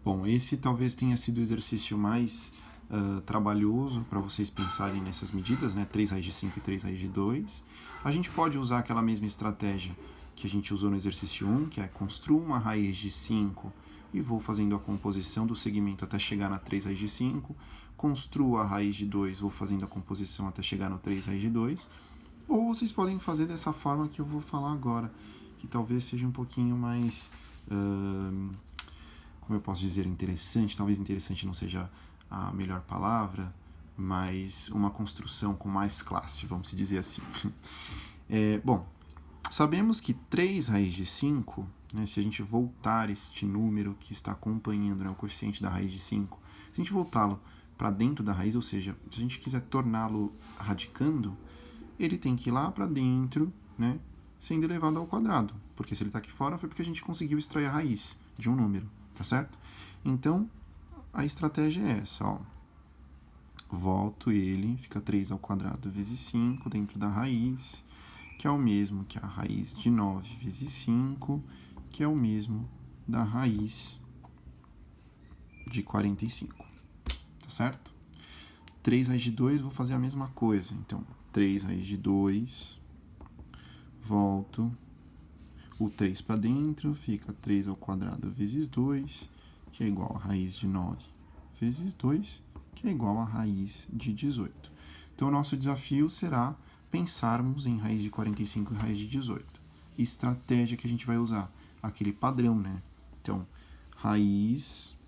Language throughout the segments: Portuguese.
Bom, esse talvez tenha sido o exercício mais trabalhoso para vocês pensarem nessas medidas, né? 3 raiz de 5 e 3 raiz de 2. A gente pode usar aquela mesma estratégia que a gente usou no exercício 1, que é construa uma raiz de 5 e vou fazendo a composição do segmento até chegar na 3 raiz de 5. Construa a raiz de 2, vou fazendo a composição até chegar no 3 raiz de 2. Ou vocês podem fazer dessa forma que eu vou falar agora, que talvez seja um pouquinho mais... como eu posso dizer, interessante. Talvez interessante não seja a melhor palavra, mas uma construção com mais classe, vamos dizer assim. Bom, sabemos que 3 raiz de 5, né, se a gente voltar este número que está acompanhando, né, o coeficiente da raiz de 5, se a gente voltá-lo para dentro da raiz, ou seja, se a gente quiser torná-lo radicando, ele tem que ir lá para dentro, né, sendo elevado ao quadrado. Porque se ele está aqui fora foi porque a gente conseguiu extrair a raiz de um número, tá certo? Então, a estratégia é essa, ó. Volto ele, fica 3 ao quadrado vezes 5 dentro da raiz, que é o mesmo que a raiz de 9 vezes 5, que é o mesmo da raiz de 45, tá certo? 3 raiz de 2, vou fazer a mesma coisa. Então, 3 raiz de 2, volto o 3 para dentro, fica 3 ao quadrado vezes 2, que é igual a raiz de 9 vezes 2, que é igual a raiz de 18. Então, o nosso desafio será pensarmos em raiz de 45 e raiz de 18. Estratégia que a gente vai usar? Aquele padrão, né? Então, raiz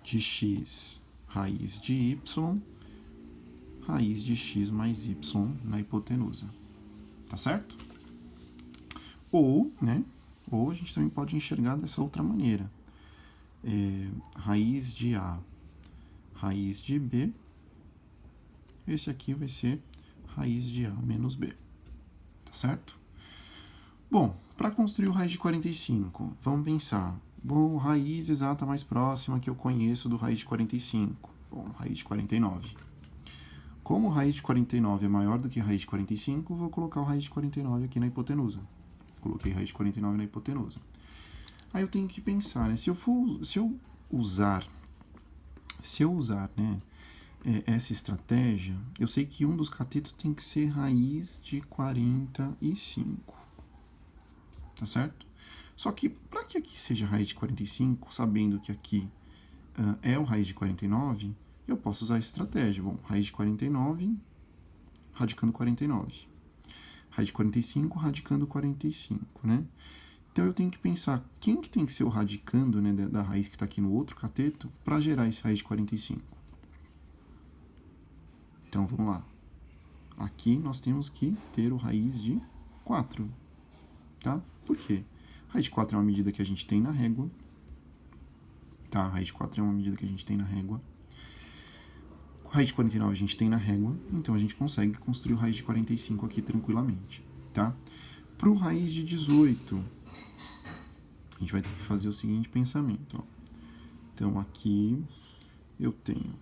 de x, raiz de y, raiz de x mais y na hipotenusa. Tá certo? Ou, né? Ou a gente também pode enxergar dessa outra maneira. Raiz de A, raiz de B. Esse aqui vai ser raiz de A menos B. Tá certo? Bom, para construir o raiz de 45, vamos pensar. Bom, raiz exata mais próxima que eu conheço do raiz de 45. Bom, raiz de 49. Como raiz de 49 é maior do que raiz de 45, vou colocar o raiz de 49 aqui na hipotenusa. Coloquei raiz de 49 na hipotenusa. Aí eu tenho que pensar, né? Se eu usar, né, essa estratégia, eu sei que um dos catetos tem que ser raiz de 45. Tá certo? Só que, para que aqui seja raiz de 45, sabendo que aqui é o raiz de 49, eu posso usar a estratégia. Bom, raiz de 49, radicando 49. Raiz de 45, radicando 45, né? Então, eu tenho que pensar quem que tem que ser o radicando, né, da raiz que está aqui no outro cateto para gerar esse raiz de 45. Então, vamos lá. Aqui nós temos que ter o raiz de 4, tá? Por quê? Raiz de 4 é uma medida que a gente tem na régua, tá? Raiz de 4 é uma medida que a gente tem na régua. Raiz de 49 a gente tem na régua, então a gente consegue construir o raiz de 45 aqui tranquilamente, tá? Para o raiz de 18, a gente vai ter que fazer o seguinte pensamento, ó. Então, aqui eu tenho,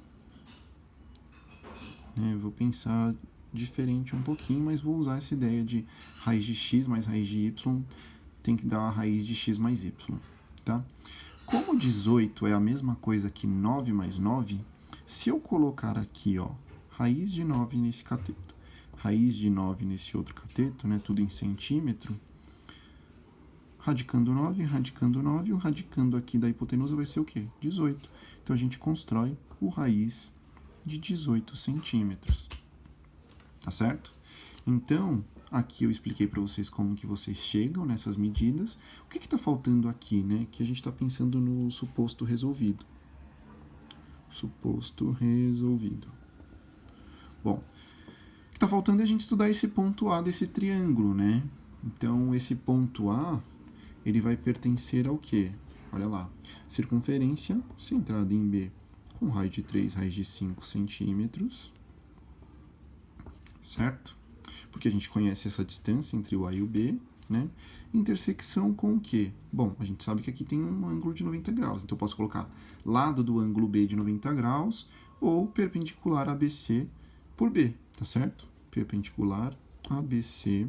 né, eu vou pensar diferente um pouquinho, mas vou usar essa ideia de raiz de x mais raiz de y tem que dar a raiz de x mais y, tá? Como 18 é a mesma coisa que 9 mais 9, se eu colocar aqui, ó, raiz de 9 nesse cateto, raiz de 9 nesse outro cateto, né, tudo em centímetro, radicando 9, o radicando aqui da hipotenusa vai ser o quê? 18. Então, a gente constrói o raiz de 18 centímetros. Tá certo? Então, aqui eu expliquei para vocês como que vocês chegam nessas medidas. O que está faltando aqui, né? Que a gente está pensando no suposto resolvido. Suposto resolvido. Bom, o que está faltando é a gente estudar esse ponto A desse triângulo, né? Então, esse ponto A, ele vai pertencer ao quê? Olha lá. Circunferência centrada em B com raiz de 3, raiz de 5 centímetros. Certo? Porque a gente conhece essa distância entre o A e o B, né? Intersecção com o quê? Bom, a gente sabe que aqui tem um ângulo de 90 graus, então eu posso colocar lado do ângulo B de 90 graus ou perpendicular ABC por B, tá certo? Perpendicular ABC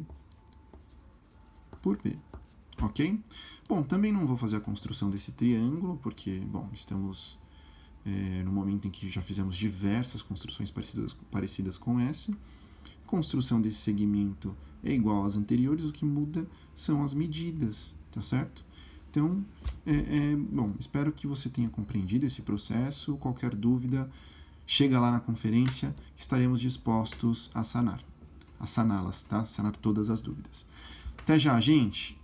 por B. ok? Bom, também não vou fazer a construção desse triângulo, porque, bom, estamos no momento em que já fizemos diversas construções parecidas com essa. Construção desse segmento é igual às anteriores, o que muda são as medidas, tá certo? Então, bom, espero que você tenha compreendido esse processo. Qualquer dúvida, chega lá na conferência, estaremos dispostos a saná-las, tá? Sanar todas as dúvidas. Até já, gente!